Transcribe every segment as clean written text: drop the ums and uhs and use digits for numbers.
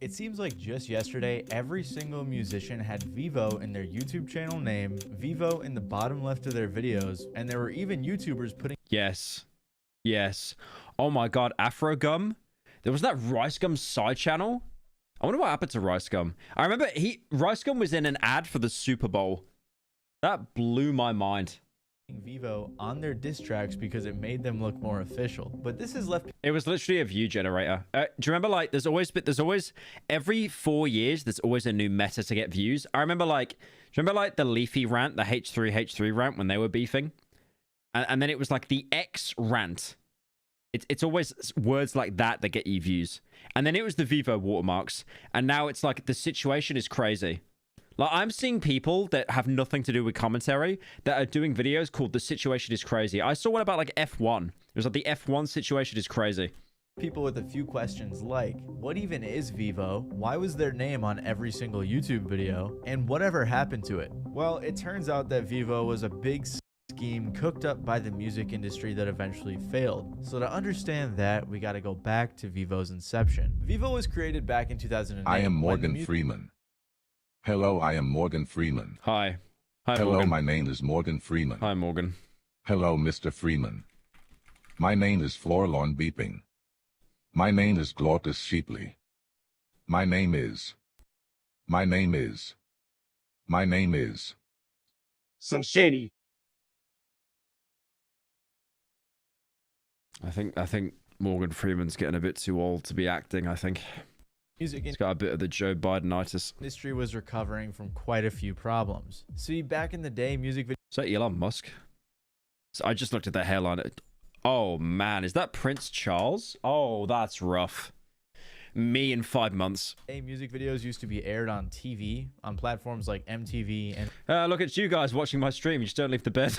It seems like just yesterday, every single musician had VEVO in their YouTube channel name, VEVO in the bottom left of their videos, and there were even YouTubers putting... Yes. Yes. Oh my god, Afro Gum? There was that Rice Gum side channel? I wonder what happened to Rice Gum. I remember Rice Gum was in an ad for the Super Bowl. That blew my mind. VEVO on their diss tracks because it made them look more official. But this has left... It was literally a view generator. Do you remember, like, there's always every 4 years, there's always a new meta to get views. I remember, like, do you remember, like, the Leafy rant, the H3 rant when they were beefing? And then it was like the X rant. It's always words like that that get you views. And then it was the VEVO watermarks. And now it's like the situation is crazy. Like, I'm seeing people that have nothing to do with commentary that are doing videos called The Situation is Crazy. I saw one about, like, F1. It was like the F1 situation is crazy. People with a few questions like, what even is VEVO? Why was their name on every single YouTube video? And whatever happened to it? Well, it turns out that VEVO was a big scheme cooked up by the music industry that eventually failed. So to understand that, we got to go back to VEVO's inception. VEVO was created back in 2008. I am Morgan Freeman. Hello, I am Morgan Freeman. Hi. Hi, Hello, Morgan. my name is Morgan Freeman. Hi, Morgan. Hello, Mr. Freeman. My name is Forlorn Beeping. My name is Glottis Sheepley. My name is Some shady. I think Morgan Freeman's getting a bit too old to be acting, I think. He's got a bit of the Joe Bidenitis. Industry was recovering from quite a few problems. See, back in the day, music videos... Is that Elon Musk? So I just looked at the hairline. Oh, man. Is that Prince Charles? Oh, that's rough. Me in 5 months. Music videos used to be aired on TV, on platforms like MTV and... look at you guys watching my stream. You just don't leave the bed.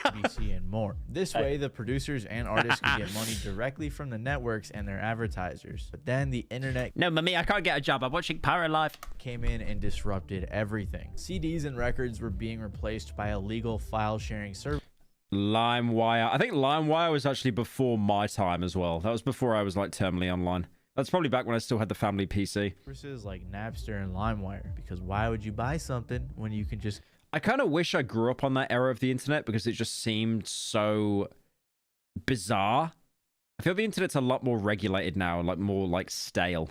BBC and more. This way, the producers and artists could get money directly from the networks and their advertisers. But then the internet... No, mommy, I can't get a job. I'm watching Pyro Live. ...came in and disrupted everything. CDs and records were being replaced by illegal file-sharing services. LimeWire. I think LimeWire was actually before my time as well. That was before I was, like, terminally online. That's probably back when I still had the family PC. Services like Napster and LimeWire. Because why would you buy something when you can just... I kind of wish I grew up on that era of the internet because it just seemed so bizarre. I feel the internet's a lot more regulated now, like more like stale.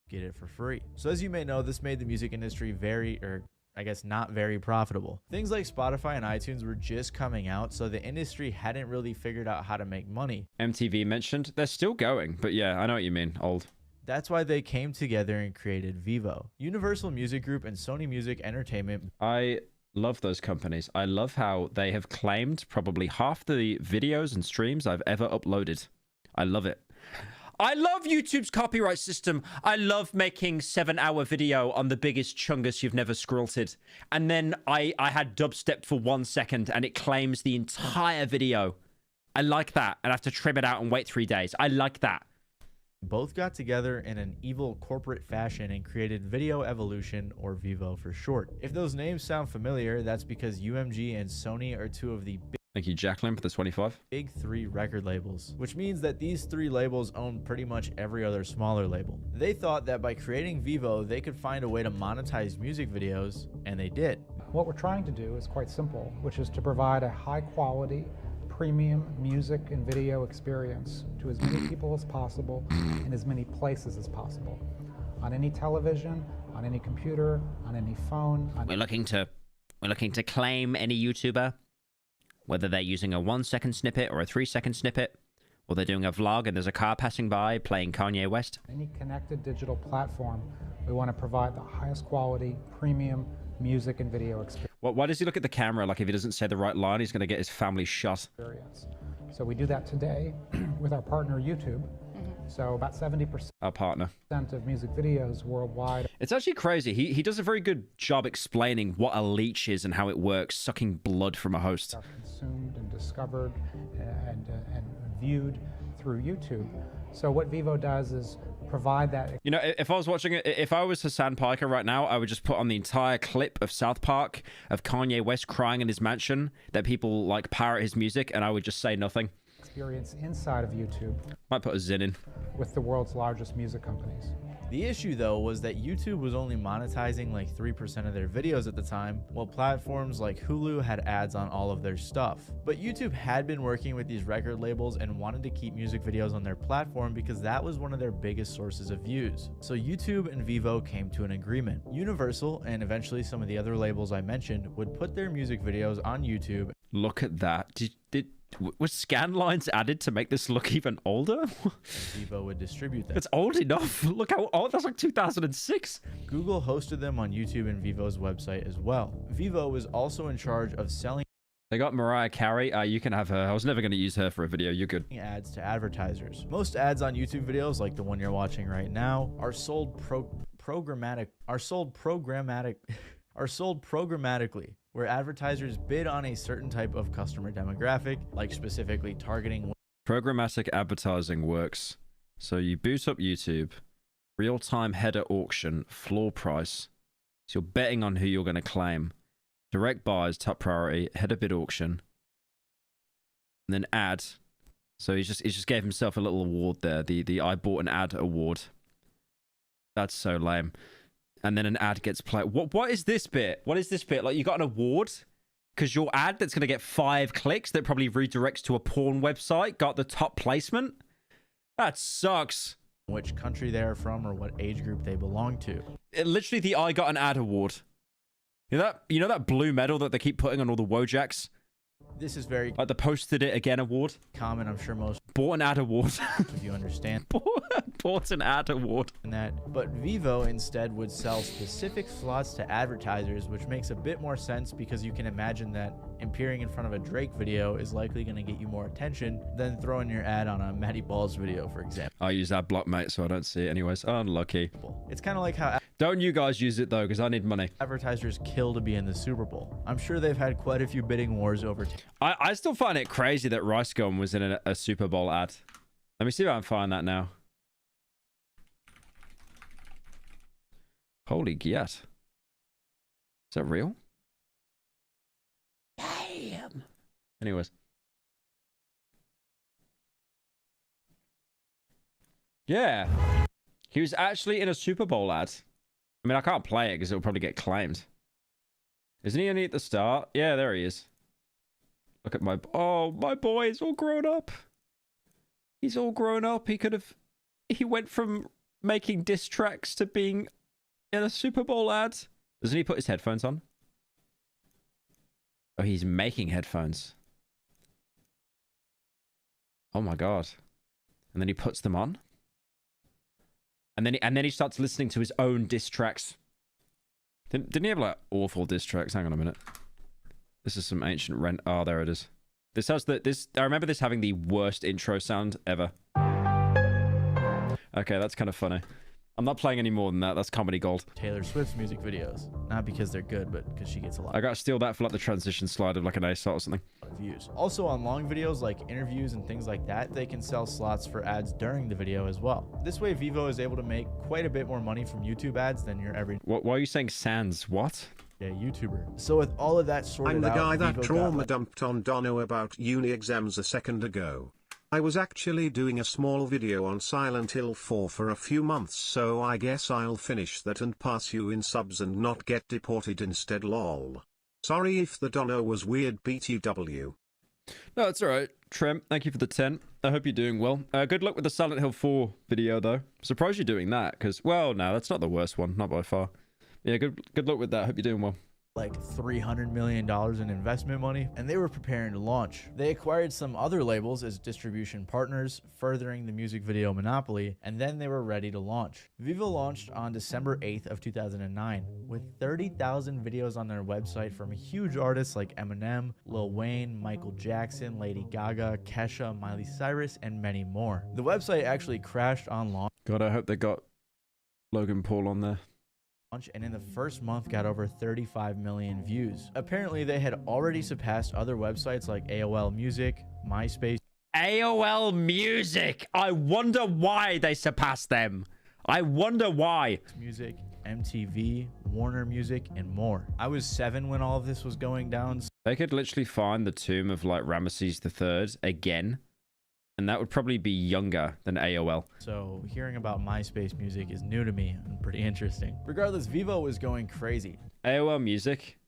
Get it for free. So as you may know, this made the music industry not very profitable. Things like Spotify and iTunes were just coming out, so the industry hadn't really figured out how to make money. MTV mentioned. They're still going, but yeah, I know what you mean, old. That's why they came together and created VEVO. Universal Music Group and Sony Music Entertainment. I love those companies. I love how they have claimed probably half the videos and streams I've ever uploaded. I love it. I love YouTube's copyright system. I love making 7-hour video on the biggest chungus you've never scrolled. And then I had dubstep for 1 second and it claims the entire video. I like that. And I have to trim it out and wait 3 days. I like that. Both got together in an evil corporate fashion and created Video Evolution, or VEVO for short. If those names sound familiar, that's because UMG and Sony are two of the Thank you, Jacqueline, for the 25. big 3 record labels, which means that these 3 labels own pretty much every other smaller label. They thought that by creating VEVO, they could find a way to monetize music videos, and they did. What we're trying to do is quite simple, which is to provide a high quality, premium music and video experience to as many people as possible in as many places as possible. On any television, on any computer, on any phone. We're looking to claim any YouTuber, whether they're using a 1-second snippet or a 3-second snippet, or they're doing a vlog and there's a car passing by playing Kanye West. Any connected digital platform, we want to provide the highest quality, premium music and video experience. Why does he look at the camera like if he doesn't say the right line, he's going to get his family shot? So we do that today with our partner YouTube. So about 70% Our partner. of music videos worldwide. It's actually crazy. He does a very good job explaining what a leech is and how it works, sucking blood from a host. Are consumed and discovered and viewed through YouTube. So what VEVO does is provide that. You know, if I was watching it, if I was Hassan Piker right now, I would just put on the entire clip of South Park of Kanye West crying in his mansion that people like parrot his music, and I would just say nothing. Experience inside of YouTube. Might put a Zin in. With the world's largest music companies. The issue though was that YouTube was only monetizing like 3% of their videos at the time, while platforms like Hulu had ads on all of their stuff. But YouTube had been working with these record labels and wanted to keep music videos on their platform because that was one of their biggest sources of views. So YouTube and VEVO came to an agreement. Universal and eventually some of the other labels I mentioned would put their music videos on YouTube. Look at that. Was scan lines added to make this look even older? VEVO would distribute them. It's old enough. Look how old. That's like 2006. Google hosted them on YouTube and VEVO's website as well. VEVO was also in charge of selling They got Mariah Carey. You can have her. I was never going to use her for a video. You're good. ads to advertisers. Most ads on YouTube videos, like the one you're watching right now, are sold programmatically, where advertisers bid on a certain type of customer demographic, like specifically targeting. Programmatic advertising works. So you boot up YouTube, real-time header auction, floor price. So you're betting on who you're going to claim. Direct buys, top priority, header bid auction, and then ad. So he just gave himself a little award there. The I bought an ad award. That's so lame. And then an ad gets played. What is this bit? What is this bit? Like, you got an award because your ad that's going to get 5 clicks that probably redirects to a porn website got the top placement? That sucks. Which country they are from or what age group they belong to. Literally the I got an ad award. You know that blue medal that they keep putting on all the Wojaks? This is very Like the posted it again award. common. I'm sure most Bought an ad award. of you understand Bought an ad award. that. But VEVO instead would sell specific slots to advertisers, which makes a bit more sense because you can imagine that appearing in front of a Drake video is likely going to get you more attention than throwing your ad on a Matty Balls video, for example. I use ad block, mate, so I don't see it anyways. Unlucky. It's kind of like how Don't you guys use it though, because I need money. advertisers kill to be in the Super Bowl. I'm sure they've had quite a few bidding wars over I still find it crazy that Rice Gum was in a Super Bowl ad. Let me see if I can find that now. Holy gyat. Is that real? Damn. Anyways. Yeah. He was actually in a Super Bowl ad. I mean, I can't play it because it'll probably get claimed. Isn't he only at the start? Yeah, there he is. Look at my... Oh, my boy is all grown up. He's all grown up. He went from making diss tracks to being in a Super Bowl ad. Doesn't he put his headphones on? Oh, he's making headphones. Oh my god. And then he puts them on. And then he starts listening to his own diss tracks. Didn't he have like awful diss tracks? Hang on a minute. This is some ancient rent. Oh, there it is. This has I remember this having the worst intro sound ever. Okay, that's kind of funny. I'm not playing any more than that. That's comedy gold. Taylor Swift's music videos. Not because they're good, but because she gets a lot I gotta steal that for like the transition slide of like an ASOT or something. of views. Also on long videos like interviews and things like that, they can sell slots for ads during the video as well. This way VEVO is able to make quite a bit more money from YouTube ads than your everyday Why are you saying sans? What? YouTuber. So with all of that sorted I'm the out, guy that VEVO trauma got dumped on Dono about uni exams a second ago. I was actually doing a small video on Silent Hill 4 for a few months, so I guess I'll finish that and pass you in subs and not get deported instead, lol. Sorry if the Dono was weird, BTW. No, it's alright. Trem, thank you for the 10. I hope you're doing well. Good luck with the Silent Hill 4 video though. Surprised you're doing that, because, well, no, that's not the worst one. Not by far. Yeah, good luck with that. Hope you're doing well. like $300 million in investment money, and they were preparing to launch. They acquired some other labels as distribution partners, furthering the music video monopoly, and then they were ready to launch. VEVO launched on December 8th of 2009 with 30,000 videos on their website from huge artists like Eminem, Lil Wayne, Michael Jackson, Lady Gaga, Kesha, Miley Cyrus, and many more. The website actually crashed on launch. God, I hope they got Logan Paul on there. And in the first month got over 35 million views. Apparently they had already surpassed other websites like AOL Music, MySpace, AOL Music. I wonder why they surpassed them. I wonder why. Music, MTV, Warner Music, and more. I was 7 when all of this was going down. They could literally find the tomb of like Ramesses III again And that would probably be younger than AOL. So hearing about MySpace music is new to me and pretty interesting. Regardless, VEVO was going crazy. AOL music.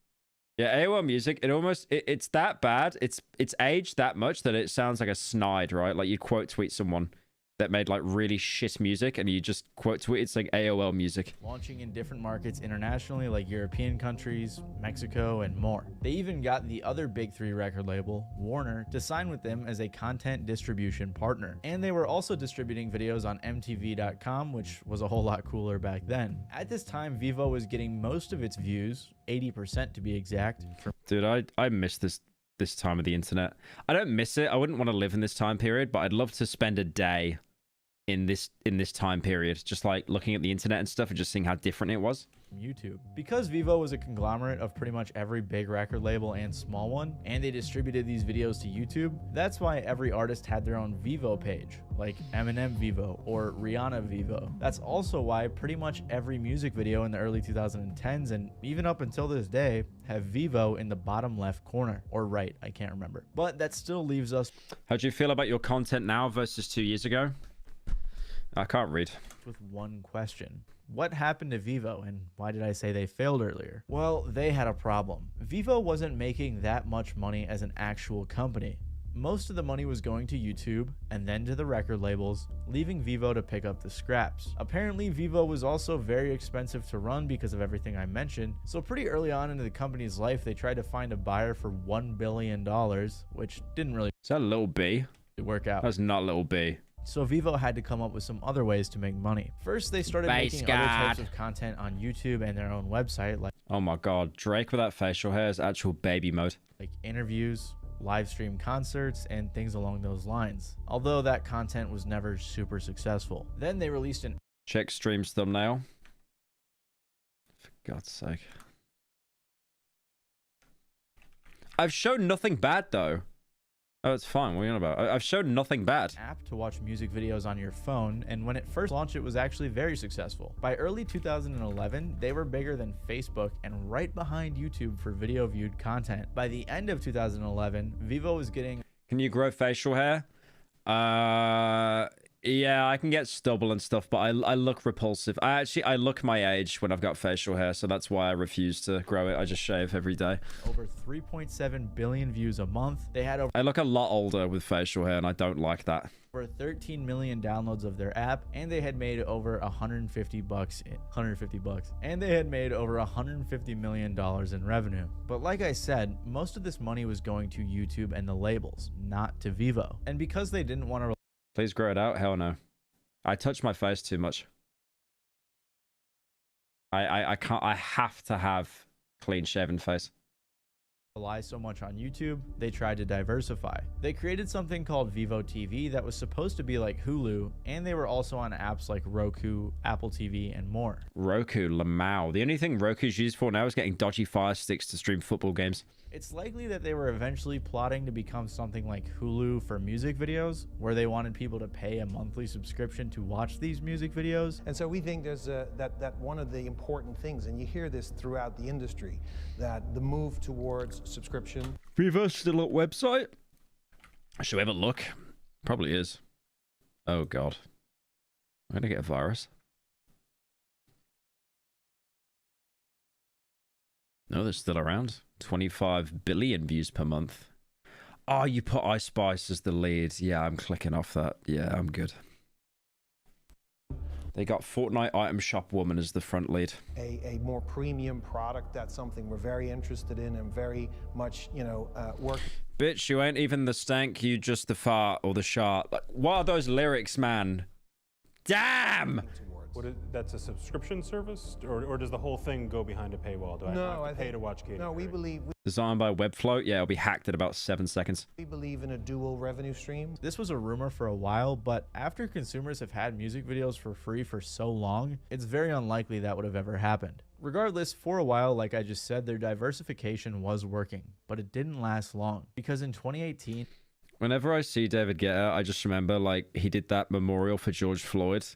Yeah, AOL music, it's that bad. It's aged that much that it sounds like a snide, right? Like you quote tweet someone that made like really shit music and you just quote tweet, it's like AOL music. Launching in different markets internationally like European countries, Mexico, and more. They even got the other big 3 record label, Warner, to sign with them as a content distribution partner. And they were also distributing videos on MTV.com, which was a whole lot cooler back then. At this time, VEVO was getting most of its views, 80% to be exact. Dude, I miss this time of the internet. I don't miss it. I wouldn't want to live in this time period, but I'd love to spend a day in this time period, just like looking at the internet and stuff and just seeing how different it was. YouTube. Because VEVO was a conglomerate of pretty much every big record label and small one, and they distributed these videos to YouTube, that's why every artist had their own VEVO page, like Eminem VEVO or Rihanna VEVO. That's also why pretty much every music video in the early 2010s and even up until this day have VEVO in the bottom left corner, or right, I can't remember. But that still leaves us... How do you feel about your content now versus 2 years ago? I can't read. With one question. What happened to VEVO, and why did I say they failed earlier? Well, they had a problem. VEVO wasn't making that much money as an actual company. Most of the money was going to YouTube and then to the record labels, leaving VEVO to pick up the scraps. Apparently, VEVO was also very expensive to run because of everything I mentioned, so pretty early on into the company's life, they tried to find a buyer for $1 billion, which didn't really Is that little B? work out. That's not little B. So VEVO had to come up with some other ways to make money. First, they started making other types of content on YouTube and their own website, like Oh my god, Drake with that facial hair is actual baby mode. interviews, live stream concerts, and things along those lines. Although that content was never super successful. Then they released an Check streams thumbnail. For God's sake. I've shown nothing bad though. Oh, it's fine. What are you on about? I've shown nothing bad. app to watch music videos on your phone, and when it first launched, it was actually very successful. By early 2011, they were bigger than Facebook and right behind YouTube for video viewed content. By the end of 2011, VEVO was getting... Can you grow facial hair? Yeah, I can get stubble and stuff, but I look repulsive. I look my age when I've got facial hair, so that's why I refuse to grow it. I just shave every day. over 3.7 billion views a month. They had over I look a lot older with facial hair, and I don't like that. 13 million downloads of their app, and they had made over 150 bucks, and they had made over $150 million in revenue. But like I said, most of this money was going to YouTube and the labels, not to VEVO. And because they didn't want to Please grow it out? Hell no. I touch my face too much. I can't. I have to have clean shaven face. rely so much on YouTube, they tried to diversify. They created something called VEVO TV that was supposed to be like Hulu, and they were also on apps like Roku, Apple TV, and more. Roku, Lamau. The only thing Roku's used for now is getting dodgy Fire Sticks to stream football games. It's likely that they were eventually plotting to become something like Hulu for music videos, where they wanted people to pay a monthly subscription to watch these music videos. And so we think there's that one of the important things, and you hear this throughout the industry, that the move towards subscription. VEVO still at website? Should we have a look? Probably is. Oh god. I'm gonna get a virus. No, they're still around. 25 billion views per month. Oh, you put Ice Spice as the lead. Yeah, I'm clicking off that. Yeah, I'm good. They got Fortnite Item Shop Woman as the front lead. A more premium product, that's something we're very interested in and very much, work. Bitch, you ain't even the stank, you just the fart or the shart. Like, what are those lyrics, man? Damn! That's a subscription service, or does the whole thing go behind a paywall? Do I have to pay to watch Katy No, we Perry? believe Designed by Webflow? Yeah, it'll be hacked in about 7 seconds. we believe in a dual revenue stream. This was a rumor for a while, but after consumers have had music videos for free for so long, it's very unlikely that would have ever happened. Regardless, for a while, like I just said, their diversification was working, but it didn't last long, because in 2018... Whenever I see David Guetta, I just remember, like, he did that memorial for George Floyd,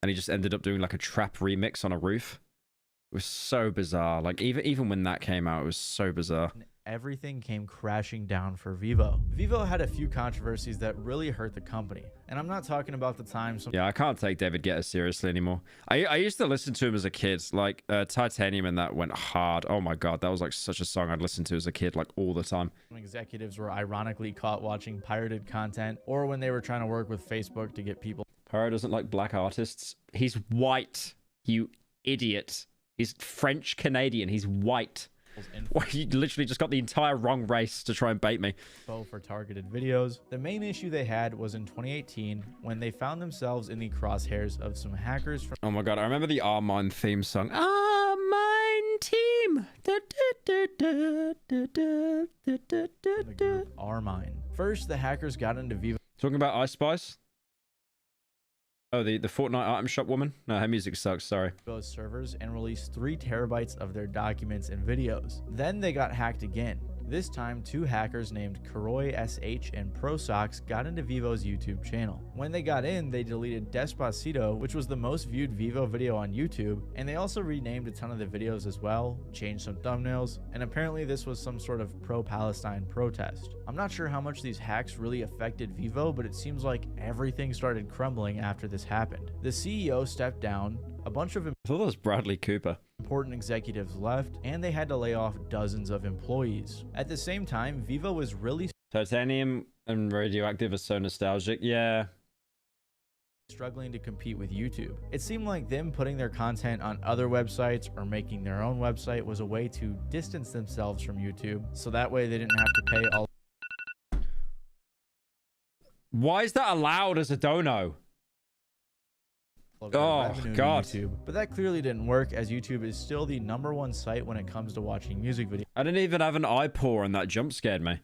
and he just ended up doing, like, a trap remix on a roof. It was so bizarre. Like, even when that came out, it was so bizarre. everything came crashing down for VEVO. VEVO had a few controversies that really hurt the company. And I'm not talking about the time some Yeah, I can't take David Guetta seriously anymore. I used to listen to him as a kid, like Titanium, and that went hard. Oh my god, that was like such a song I'd listen to as a kid, like all the time. executives were ironically caught watching pirated content, or when they were trying to work with Facebook to get people. Pyro doesn't like black artists. He's white, you idiot. He's French Canadian. He's white. Well, you literally just got the entire wrong race to try and bait me. For targeted videos. The main issue they had was in 2018 when they found themselves in the crosshairs of some hackers from Oh my god, I remember the Armine theme song. Armine team. the group Armine. First, the hackers got into VEVO Talking about Ice Spice? Oh, the Fortnite item shop woman? No, her music sucks, sorry. servers and released 3 terabytes of their documents and videos. Then they got hacked again. This time, 2 hackers named Karoy SH and ProSox got into VEVO's YouTube channel. When they got in, they deleted Despacito, which was the most viewed VEVO video on YouTube, and they also renamed a ton of the videos as well, changed some thumbnails, and apparently this was some sort of pro-Palestine protest. I'm not sure how much these hacks really affected VEVO, but it seems like everything started crumbling after this happened. The CEO stepped down, a bunch of I thought that was Bradley Cooper. important executives left, and they had to lay off dozens of employees. At the same time, VEVO was really Titanium and Radioactive are so nostalgic. Yeah. struggling to compete with YouTube. It seemed like them putting their content on other websites or making their own website was a way to distance themselves from YouTube, so that way they didn't have to pay all Why is that allowed as a dono? of their Oh, revenue to God. YouTube. But that clearly didn't work, as YouTube is still the #1 site when it comes to watching music videos. I didn't even have an eye pour and that jump scared me.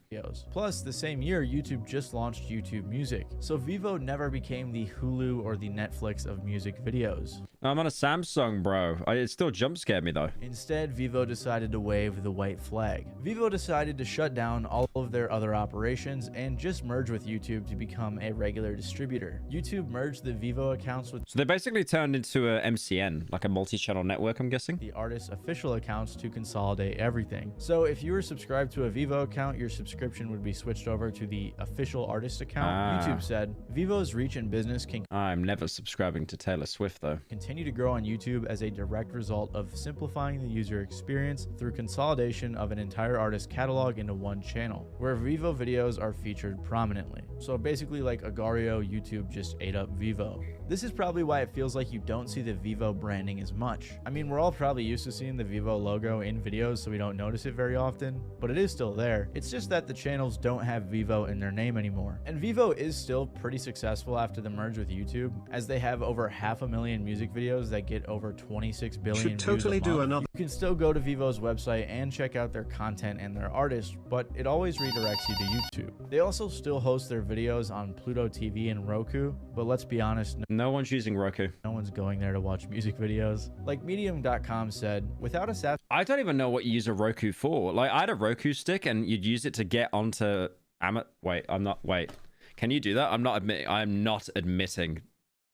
Plus, the same year, YouTube just launched YouTube Music, so VEVO never became the Hulu or the Netflix of music videos. I'm on a Samsung, bro. It still jump scared me, though. Instead, VEVO decided to wave the white flag. VEVO decided to shut down all of their other operations and just merge with YouTube to become a regular distributor. YouTube merged the VEVO accounts with So they basically turned into a MCN, like a multi-channel network, I'm guessing. the artist's official accounts to consolidate everything. So if you were subscribed to a VEVO account, your subscription would be switched over to the official artist account. YouTube said, VEVO's reach and business can I'm never subscribing to Taylor Swift, though. continue to grow on YouTube as a direct result of simplifying the user experience through consolidation of an entire artist catalog into one channel, where VEVO videos are featured prominently. So basically like Agario, YouTube just ate up VEVO. This is probably why it feels like you don't see the VEVO branding as much. I mean, we're all probably used to seeing the VEVO logo in videos, so we don't notice it very often, but it is still there. It's just that the channels don't have VEVO in their name anymore. And VEVO is still pretty successful after the merge with YouTube, as they have over 500,000 music videos that get over 26 billion Should totally views a do month. another. You can still go to VEVO's website and check out their content and their artists, but it always redirects you to YouTube. They also still host their videos on Pluto TV and Roku, but let's be honest, No one's using Roku. no one's going there to watch music videos. Like Medium.com said, without a SaaS I don't even know what you use a Roku for. Like, I had a Roku stick and you'd use it to get onto Wait. Can you do that? I'm not admitting.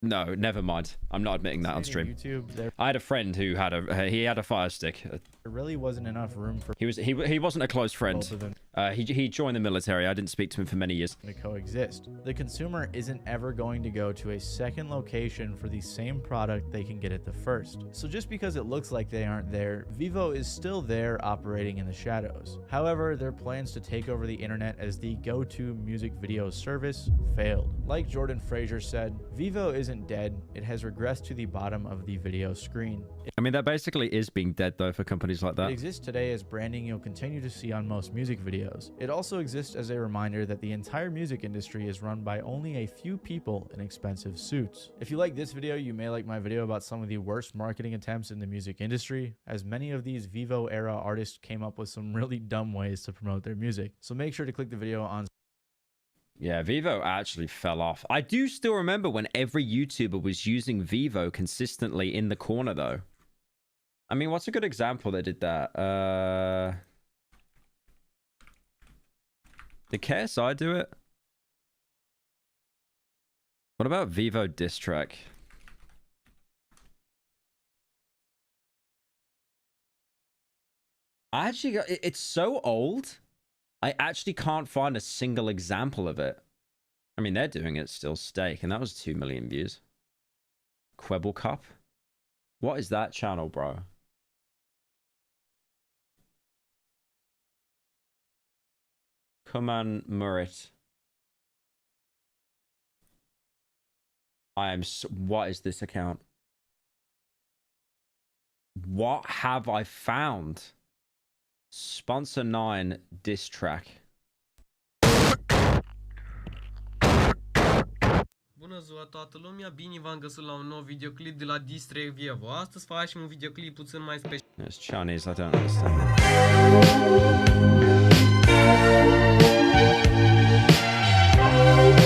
No, never mind. I'm not admitting that on stream. YouTube, there I had a friend who had a Fire Stick. really wasn't enough room for He wasn't a close friend. both of them He joined the military. I didn't speak to him for many years. to coexist. The consumer isn't ever going to go to a second location for the same product they can get at the first. So just because it looks like they aren't there, VEVO is still there operating in the shadows. However, their plans to take over the internet as the go-to music video service failed. Like Jordan Fraser said, VEVO isn't dead, it has regressed to the bottom of the video screen. I mean, that basically is being dead, though, for companies like It that. exists today as branding you'll continue to see on most music videos. It also exists as a reminder that the entire music industry is run by only a few people in expensive suits. If you like this video, you may like my video about some of the worst marketing attempts in the music industry, as many of these VEVO era artists came up with some really dumb ways to promote their music. So make sure to click the video on Yeah, VEVO actually fell off. I do still remember when every YouTuber was using VEVO consistently in the corner, though. I mean, what's a good example that did that? Did KSI do it? What about VEVO diss track? I actually got... It's so old. I actually can't find a single example of it. I mean, they're doing it still, Steak, and that was 2 million views. Quibble Cup? What is that channel, bro? Kuman Murit. What is this account? What have I found? Sponsor 9 diss track. Bună ziua toată lumea, bine v-am găsit la un nou videoclip de la Distrack VEVO. Astăzi facem un videoclip puțin mai special. It's Chinese, I don't understand it.